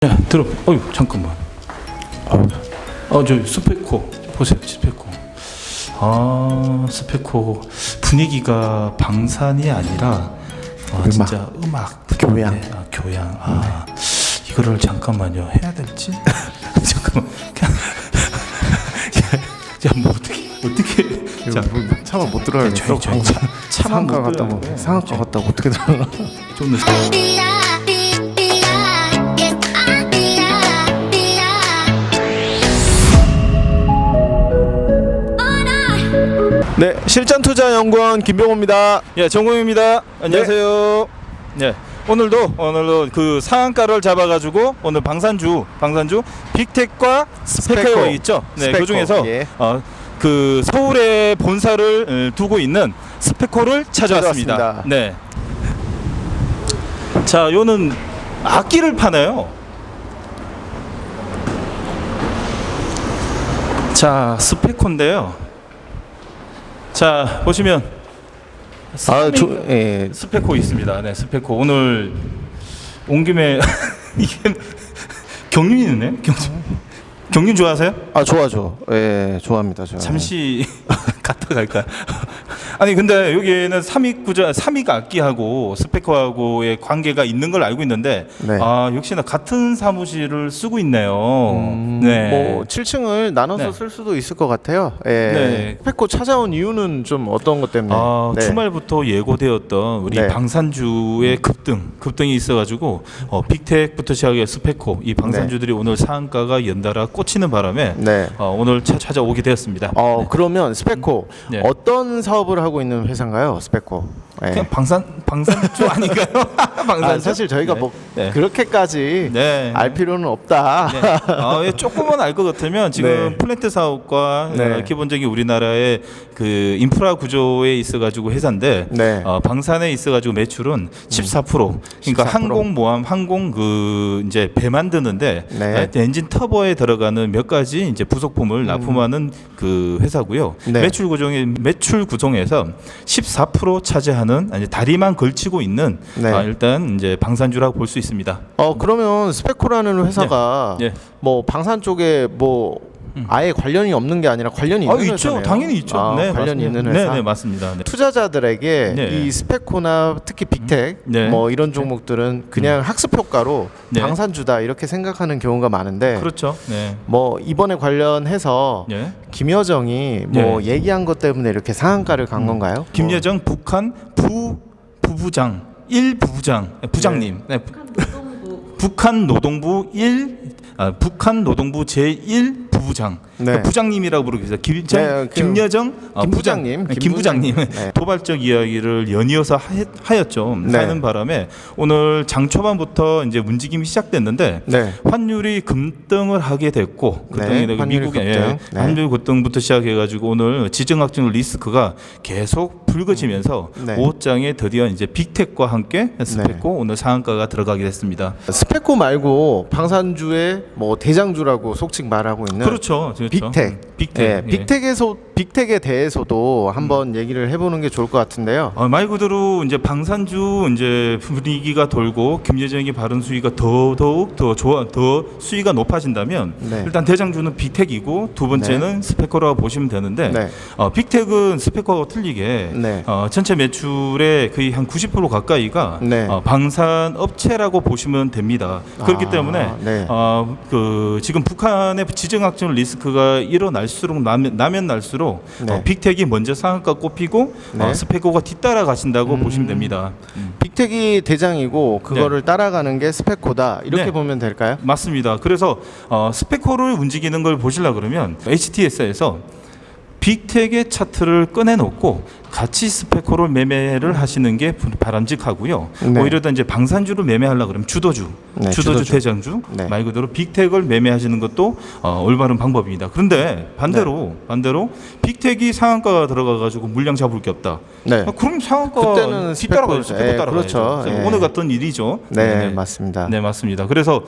야, 들어. 어유 잠깐만. 저 스페코 보세요. 스페코. 스페코 분위기가 방산이 아니라 진짜 음악 교양. 교양. 이거를 잠깐만요. 해야 될지. 잠깐만. 자, 뭐 어떻게? 자, 차마 못 들어야겠어. 상한가 갔다 뭐 상한가 갔다 어떻게 들어가? 좀 늦어. 네, 실전투자연구원 김병호입니다. 예, 정공입니다. 안녕하세요. 네. 오늘도 그 상한가를 잡아가지고 오늘 방산주 빅텍과 스페코 있죠. 네, 스페코, 그 중에서 예. 그 서울에 본사를 두고 있는 스페코를 찾아왔습니다. 네. 자, 요는 악기를 파나요? 자, 스페코인데요. 자, 보시면 스페코 있습니다. 네, 스페코 오늘 온 김에 이게 경륜이 있네. 경륜 좋아하세요? 좋아죠. 예, 좋아합니다. 저. 잠시 갔다 갈까요? 아니 근데 여기에는 삼익 악기하고 스페코하고의 관계가 있는 걸 알고 있는데 네. 역시나 같은 사무실을 쓰고 있네요. 네. 뭐 7층을 나눠서 네. 쓸 수도 있을 것 같아요. 예. 네. 스페코 찾아온 이유는 좀 어떤 것 때문에? 네. 주말부터 예고되었던 우리 네. 방산주의 급등이 있어가지고 빅텍부터 시작해 스페코 이 방산주들이 오늘 상한가가 연달아 꽂히는 바람에 네. 오늘 찾아오게 되었습니다. 네. 그러면 스페코 네. 어떤 사업을 하고 있는 회사인가요? 스페코. 예. 그냥 방산주 아닌가요? 방산주? 사실 저희가 네. 뭐 네. 그렇게까지 네. 알 필요는 없다. 네. 조금만 알 것 같으면 지금 네. 플랜트 사업과 네. 기본적인 우리나라의 그 인프라 구조에 있어가지고 회사인데 네. 방산에 있어가지고 매출은 14%. 그러니까 14%. 항공모함, 그 이제 배 만드는데 네. 엔진 터보에 들어가는 몇 가지 이제 부속품을 납품하는 그 회사고요. 네. 매출 구성에서 14% 차지하는 이제 다리만 걸치고 있는 네. 일단 이제 방산주라고 볼 수 있습니다. 그러면 스페코라는 회사가 네. 뭐 방산 쪽에 뭐 아예 관련이 없는 게 아니라 관련이 있는 있죠. 회사네요. 당연히 있죠. 네, 관련이 맞습니다. 있는 회사. 네, 맞습니다. 네. 투자자들에게 네. 이 스페코나 특히 빅텍 네. 뭐 이런 종목들은 그냥 학습 효과로 네. 방산주다 이렇게 생각하는 경우가 많은데 그렇죠. 네. 뭐 이번에 관련해서 네. 김여정이 뭐 얘기한 것 때문에 이렇게 상한가를 간 건가요? 김여정 북한 부부장 부장님. 네. 북한 노동부 제1 부부장. 네. 그러니까 부장님이라고 부르고 있어요. 김여정 김부장님. 김부장님 네. 도발적 이야기를 연이어서 하였죠. 네. 하는 바람에 오늘 장 초반부터 이제 움직임이 시작됐는데 네. 환율이 급등을 하게 됐고 급등이 되고 환율이 미국의 급등. 네. 환율 급등부터 시작해가지고 오늘 지정학적 리스크가 계속 불거지면서 네. 5장에 드디어 이제 빅텍과 함께 스페코 오늘 상한가가 들어가게 됐습니다. 스페코 말고 방산주의 뭐 대장주라고 속칭 말하고 있는 그렇죠. 빅텍. 빅텍. 빅텍에 대해서도 한번 얘기를 해보는 게 좋을 것 같은데요. 말 그대로 이제 방산주 이제 분위기가 돌고 김여정의 발언 수위가 더 수위가 높아진다면 네. 일단 대장주는 빅텍이고 두 번째는 스페코라고 보시면 되는데 네. 빅텍은 스페코와 틀리게 네. 전체 매출의 거의 한 90% 가까이가 네. 방산 업체라고 보시면 됩니다. 그렇기 때문에 네. 그 지금 북한의 지정학적 리스크가 일어날수록 나면 날수록 네. 빅텍이 먼저 상한가 꼽히고 네. 스페코가 뒤따라 가신다고 보시면 됩니다. 빅텍이 대장이고 그거를 따라가는 게 스페코다 이렇게 네. 보면 될까요? 맞습니다. 그래서 스페코를 움직이는 걸 보시려 그러면 HTS에서 빅텍의 차트를 꺼내놓고 같이 스페코를 매매를 하시는 게 바람직하고요. 네. 오히려 더 이제 방산주를 매매하려 그러면 주도주 대장주 네. 말 그대로 빅텍을 매매하시는 것도 올바른 방법입니다. 그런데 반대로 빅텍이 상한가가 들어가가지고 물량 잡을 게 없다. 네. 그럼 상한가 그때는 뒤따라가요. 스페코 따라가야죠. 그렇죠. 그래서 오늘 같던 일이죠. 네, 맞습니다. 네, 맞습니다. 그래서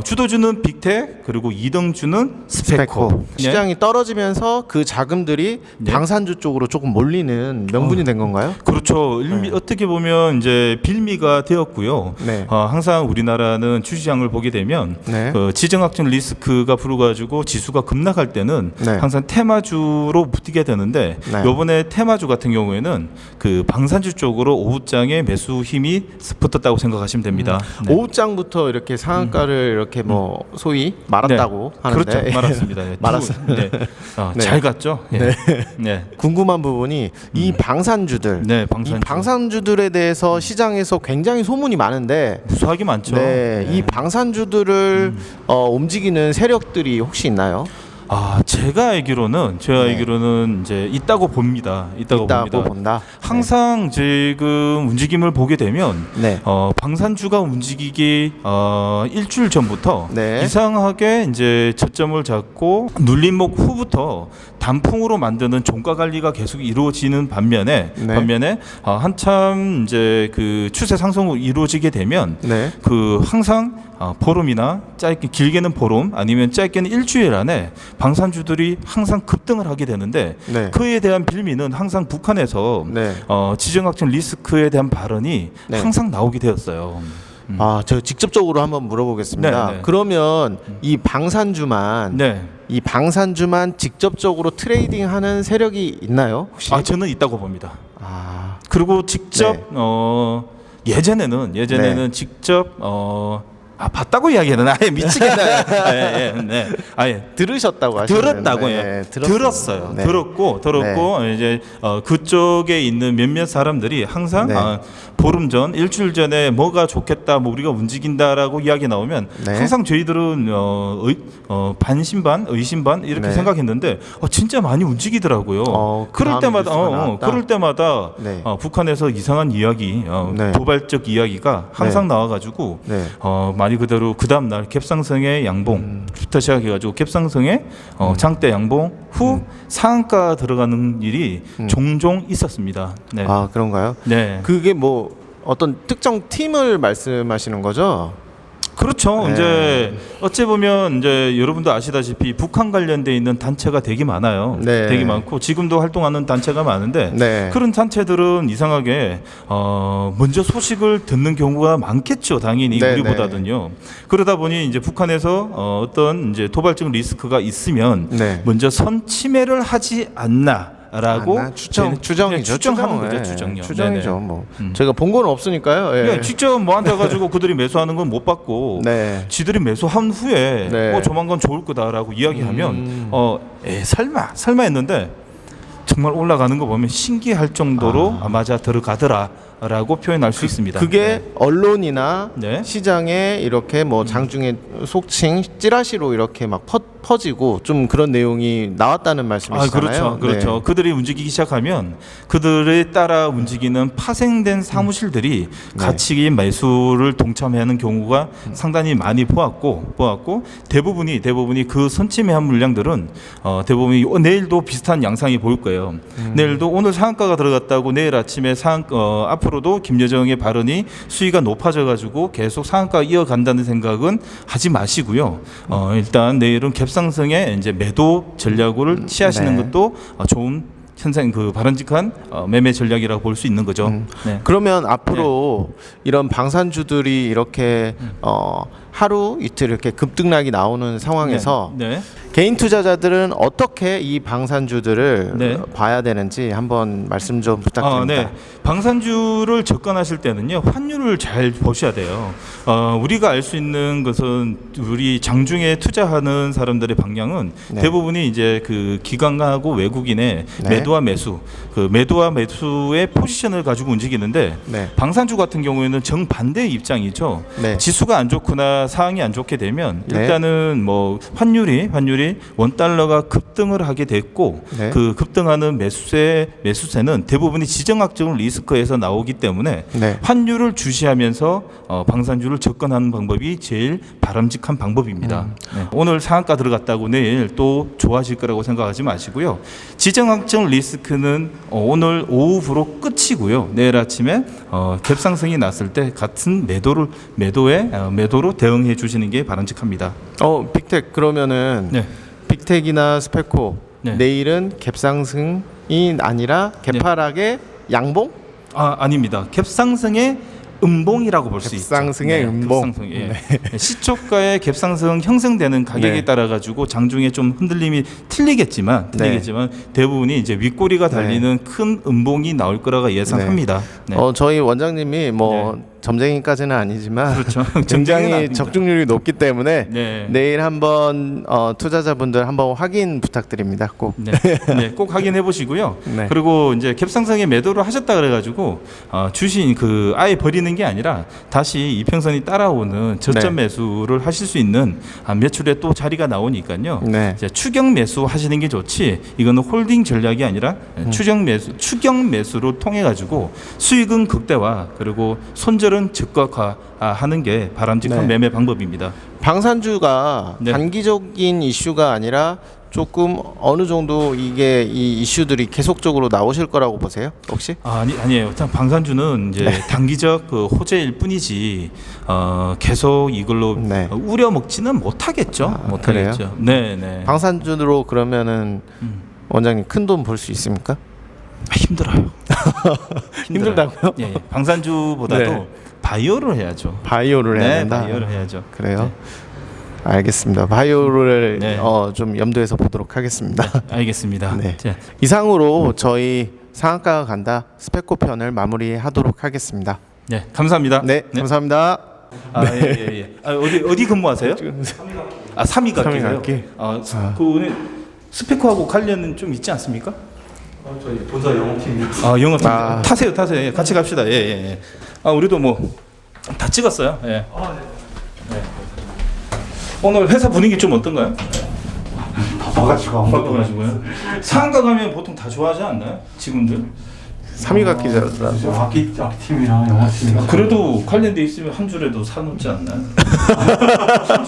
주도주는 빅텍 그리고 2등주는 스페코. 네. 시장이 떨어지면서 그 자금들이 네. 방산주 쪽으로 조금 몰리는 명분이 된 건가요? 그렇죠. 그렇죠. 어떻게 보면 이제 빌미가 되었고요. 네. 항상 우리나라는 주시장을 보게 되면 네. 지정학적 리스크가 불어가지고 지수가 급락할 때는 네. 항상 테마주로 붙게 되는데 네. 이번에 테마주 같은 경우에는 그 방산주 쪽으로 오후장에 매수 힘이 붙었다고 생각하시면 됩니다. 네. 오후장부터 이렇게 상한가를 이렇게 뭐 소위 말았다고 네. 하는데 그렇죠. 말았습니다. 네. 말았습니다. 네. 네. 잘 갔죠. 예. 네. 네. 궁금한 부분이 이 방산주들, 네, 이 방산주들에 대해서 시장에서 굉장히 소문이 많은데, 무수하게 많죠. 네, 이 방산주들을 움직이는 세력들이 혹시 있나요? 제가 알기로는 이제 있다고 봅니다. 있다고 봅니다. 본다. 항상 지금 움직임을 보게 되면 네. 방산주가 움직이기 일주일 전부터 네. 이상하게 이제 저점을 잡고 눌림목 후부터 단풍으로 만드는 종가 관리가 계속 이루어지는 반면에 네. 한참 이제 그 추세 상승이 이루어지게 되면 네. 그 항상 보름이나 짧게 길게는 보름 아니면 짧게는 일주일 안에 방산주들이 항상 급등을 하게 되는데 네. 그에 대한 빌미는 항상 북한에서 네. 지정학적 리스크에 대한 발언이 네. 항상 나오게 되었어요. 저 직접적으로 한번 물어보겠습니다. 네, 네. 그러면 이 방산주만 네. 직접적으로 트레이딩하는 세력이 있나요? 혹시? 저는 있다고 봅니다. 아, 그리고 직접 네. 예전에는 직접 봤다고 이야기하는 아예 미치겠다. 네. 아예 들으셨다고 하시는 들었다고요. 네, 들었어요. 네. 들었고 이제 그쪽에 있는 몇몇 사람들이 항상 네. 보름 전, 일주일 전에 뭐가 좋겠다, 뭐 우리가 움직인다라고 이야기 나오면 네. 항상 저희들은 반신반, 의심반 이렇게 네. 생각했는데 진짜 많이 움직이더라고요. 그 그럴 다음에 때마다 뉴스가 나왔다? 그럴 때마다 네. 북한에서 이상한 이야기, 네. 도발적 이야기가 항상 나와가지고 네. 말 그대로 그 다음 날 갭상승의 양봉부터 시작해가지고 갭상승의 장대 양봉 후 상한가 들어가는 일이 종종 있었습니다. 네. 그런가요? 네. 그게 뭐 어떤 특정 팀을 말씀하시는 거죠? 그렇죠. 네. 이제 어찌 보면 이제 여러분도 아시다시피 북한 관련돼 있는 단체가 되게 많아요. 네. 되게 많고 지금도 활동하는 단체가 많은데 네. 그런 단체들은 이상하게 먼저 소식을 듣는 경우가 많겠죠. 당연히 네, 우리보다든요. 그러다 보니 이제 북한에서 어떤 이제 도발적 리스크가 있으면 네. 먼저 선침해를 하지 않나. 라고 추정이죠. 추정하는 거죠. 네. 추정요. 추정이죠. 네네. 뭐 제가 본 건 없으니까요. 예. 예, 직접 뭐 앉아가지고 그들이 매수하는 건 못 받고 네. 지들이 매수한 후에 네. 조만간 좋을 거다라고 이야기하면 설마 했는데 정말 올라가는 거 보면 신기할 정도로 맞아 들어가더라라고 표현할 수 있습니다. 그게 언론이나 네. 시장에 이렇게 뭐 장중에 속칭 찌라시로 이렇게 막 퍼지고 좀 그런 내용이 나왔다는 말씀이시잖아요. 그렇죠. 네. 그들이 움직이기 시작하면 그들에 따라 움직이는 파생된 사무실들이 같이 매수를 동참하는 경우가 상당히 많이 보았고 대부분이 그 선침해한 물량들은 대부분이 내일도 비슷한 양상이 보일 거예요. 내일도 오늘 상한가가 들어갔다고 내일 아침에 앞으로도 김여정의 발언이 수위가 높아져가지고 계속 상한가 이어간다는 생각은 하지 마시고요. 일단 내일은 갭상승에 이제 매도 전략을 취하시는 네. 것도 좋은 현상 바람직한 매매 전략이라고 볼 수 있는 거죠. 네. 그러면 앞으로 이런 방산주들이 이렇게 하루 이틀 이렇게 급등락이 나오는 상황에서 네. 개인 투자자들은 어떻게 이 방산주들을 네. 봐야 되는지 한번 말씀 좀 부탁드립니다. 네. 방산주를 접근하실 때는요 환율을 잘 보셔야 돼요. 우리가 알 수 있는 것은 우리 장중에 투자하는 사람들의 방향은 네. 대부분이 이제 그 기관하고 외국인의 네. 매도와 매수, 매도와 매수의 포지션을 가지고 움직이는데 네. 방산주 같은 경우에는 정반대의 입장이죠. 네. 지수가 안 좋거나 상황이 안 좋게 되면 네. 일단은 뭐 환율이 원달러가 급등을 하게 됐고 네. 그 급등하는 매수세는 대부분이 지정학적 리스크에서 나오기 때문에 네. 환율을 주시하면서 방산주를 접근하는 방법이 제일 바람직한 방법입니다. 네. 오늘 상한가 들어갔다고 내일 또 좋아질 거라고 생각하지 마시고요. 지정학적 리스크는 오늘 오후로 끝이고요. 내일 아침에 갭상승이 났을 때 같은 매도로 대응해 주시는 게 바람직합니다. 빅텍 그러면은 네. 빅텍이나 스페코 네. 내일은 갭상승이 아니라 개파락의 양봉? 아닙니다. 갭상승의 음봉이라고 볼 수 있죠. 갭상승의 음봉. 갭상승, 예. 시초가의 갭상승 형성되는 가격에 네. 따라 가지고 장중에 좀 흔들림이 틀리겠지만 대부분이 이제 윗꼬리가 달리는 큰 음봉이 나올 거라고 예상합니다. 네. 저희 원장님이 뭐 점쟁이까지는 아니지만 그렇죠. 굉장히 아닙니다. 적중률이 높기 때문에 네. 내일 한번 투자자분들 한번 확인 부탁드립니다. 꼭. 네, 꼭 확인해 보시고요. 네. 그리고 이제 갭상승에 매도를 하셨다 그래가지고 주신 그 아예 버리는 게 아니라 다시 이평선이 따라오는 저점 매수를 하실 수 있는 매출에 또 자리가 나오니까요. 네. 이제 추경 매수 하시는 게 좋지. 이거는 홀딩 전략이 아니라 추경 매수로 통해 가지고 수익은 극대화 그리고 손절은 즉각화하는 게 바람직한 매매 방법입니다. 방산주가 네. 단기적인 이슈가 아니라 조금 어느 정도 이게 이 이슈들이 계속적으로 나오실 거라고 보세요? 혹시? 아니에요. 일단 방산주는 이제 단기적 그 호재일 뿐이지 계속 이걸로 우려 먹지는 못하겠죠. 못하겠죠. 네. 방산주로 그러면은 원장님 큰 돈 벌 수 있습니까? 힘들어요. 힘들다고요? 예. 방산주보다도 바이오를 해야죠. 바이오를 해야 된다. 바이오를 해야죠. 그래요? 알겠습니다. 바이오를 좀 염두에서 보도록 하겠습니다. 알겠습니다. 네. 이상으로 저희 상한가가 간다 스펙코 편을 마무리하도록 하겠습니다. 네, 감사합니다. 네, 감사합니다. 예. 어디 근무하세요? 삼위각기세요? 그 오늘 스펙코하고 관련은 좀 있지 않습니까? 저희 본사 영업팀. 영업팀. 타세요. 예, 같이 갑시다. 예. 우리도 뭐 다 찍었어요. 예. 네. 오늘 회사 분위기 좀 어떤가요? 바빠가지고요. 상가 가면 보통 다 좋아하지 않나요? 직원들? 3위가 기자더라고요. 악팀이랑 영업팀이랑. 그래도 관련돼 있으면 한 줄에도 사놓지 않나요?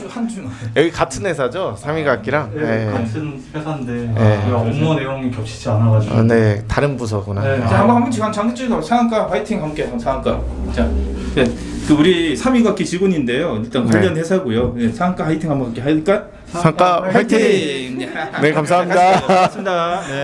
한 줄. 여기 같은 회사죠? 3위가 악기랑? 네, 같은 회사인데 업무 내용이 겹치지 않아가지고. 네, 다른 부서구나. 네. 자, 한번 장기 찍어. 상한가 파이팅 함께. 상한가. 자, 그 우리 3위각기 직원인데요. 일단 관련 회사고요. 상한가 파이팅 한번 할까? 상가 화이팅! 네, 감사합니다. 고맙습니다. 네.